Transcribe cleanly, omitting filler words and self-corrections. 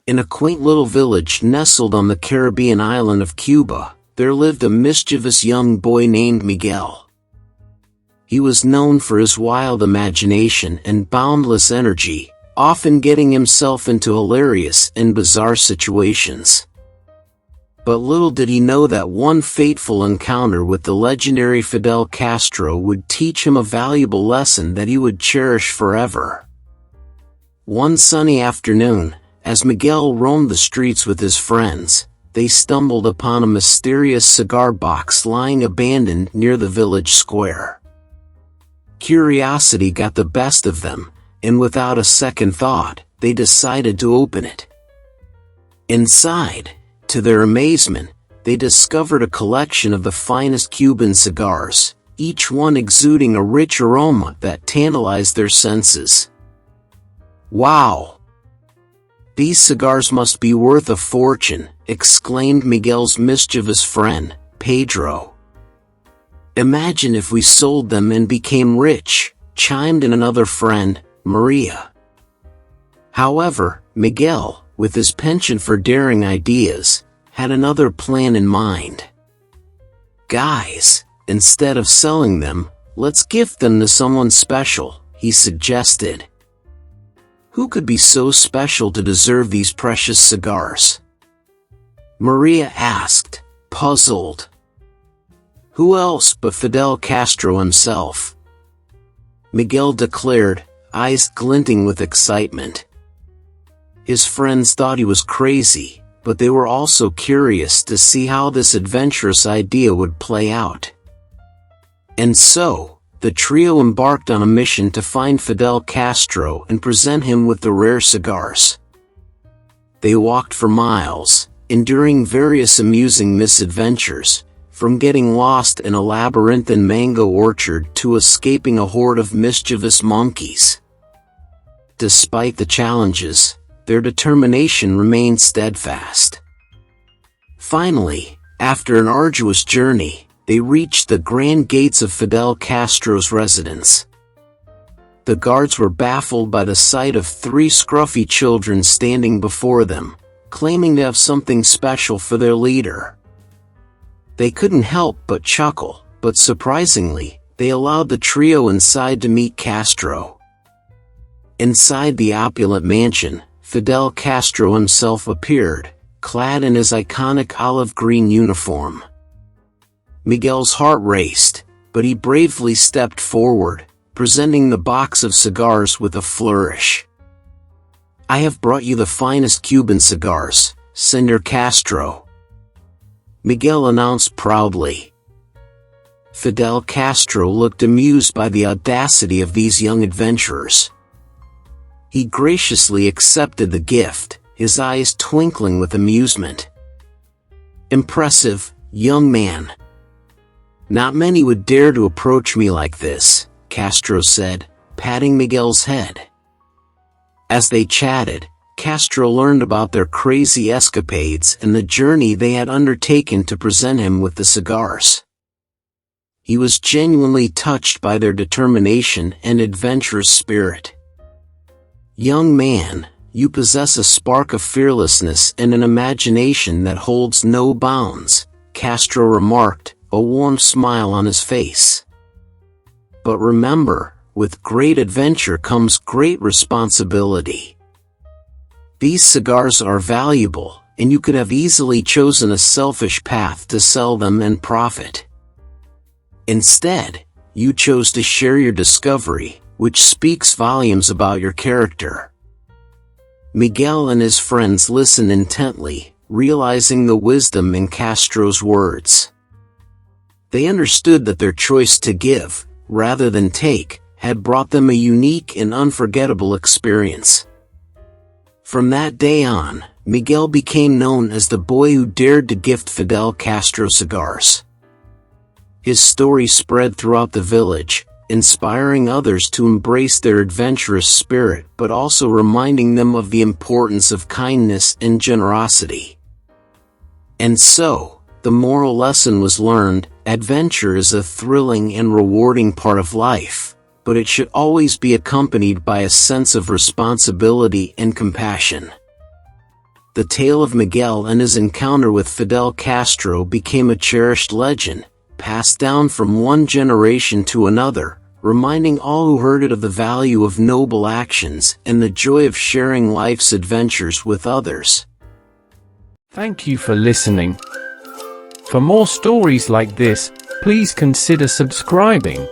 In a quaint little village nestled on the Caribbean island of Cuba, there lived a mischievous young boy named Miguel. He was known for his wild imagination and boundless energy, often getting himself into hilarious and bizarre situations. But little did he know that one fateful encounter with the legendary Fidel Castro would teach him a valuable lesson that he would cherish forever. One sunny afternoon, as Miguel roamed the streets with his friends, they stumbled upon a mysterious cigar box lying abandoned near the village square. Curiosity got the best of them, and without a second thought, they decided to open it. Inside, to their amazement, they discovered a collection of the finest Cuban cigars, each one exuding a rich aroma that tantalized their senses. "Wow! These cigars must be worth a fortune," exclaimed Miguel's mischievous friend, Pedro. "Imagine if we sold them and became rich," chimed in another friend, Maria. However, Miguel, with his penchant for daring ideas, had another plan in mind. "Guys, instead of selling them, let's gift them to someone special," he suggested. "Who could be so special to deserve these precious cigars?" Maria asked, puzzled. "Who else but Fidel Castro himself?" Miguel declared, eyes glinting with excitement. His friends thought he was crazy, but they were also curious to see how this adventurous idea would play out. And so, the trio embarked on a mission to find Fidel Castro and present him with the rare cigars. They walked for miles, enduring various amusing misadventures, from getting lost in a labyrinthine mango orchard to escaping a horde of mischievous monkeys. Despite the challenges, their determination remained steadfast. Finally, after an arduous journey, they reached the grand gates of Fidel Castro's residence. The guards were baffled by the sight of three scruffy children standing before them, claiming to have something special for their leader. They couldn't help but chuckle, but surprisingly, they allowed the trio inside to meet Castro. Inside the opulent mansion, Fidel Castro himself appeared, clad in his iconic olive green uniform. Miguel's heart raced, but he bravely stepped forward, presenting the box of cigars with a flourish. "I have brought you the finest Cuban cigars, Señor Castro," Miguel announced proudly. Fidel Castro looked amused by the audacity of these young adventurers. He graciously accepted the gift, his eyes twinkling with amusement. "Impressive, young man. Not many would dare to approach me like this," Castro said, patting Miguel's head. As they chatted, Castro learned about their crazy escapades and the journey they had undertaken to present him with the cigars. He was genuinely touched by their determination and adventurous spirit. "Young man, you possess a spark of fearlessness and an imagination that holds no bounds," Castro remarked, a warm smile on his face. "But remember, with great adventure comes great responsibility. These cigars are valuable, and you could have easily chosen a selfish path to sell them and profit. Instead, you chose to share your discovery, which speaks volumes about your character." Miguel and his friends listened intently, realizing the wisdom in Castro's words. They understood that their choice to give, rather than take, had brought them a unique and unforgettable experience. From that day on, Miguel became known as the boy who dared to gift Fidel Castro cigars. His story spread throughout the village, inspiring others to embrace their adventurous spirit but also reminding them of the importance of kindness and generosity. And so, the moral lesson was learned: adventure is a thrilling and rewarding part of life, but it should always be accompanied by a sense of responsibility and compassion. the tale of Miguel and his encounter with Fidel Castro became a cherished legend, passed down from one generation to another, reminding all who heard it of the value of noble actions and the joy of sharing life's adventures with others. Thank you for listening. For more stories like this, please consider subscribing.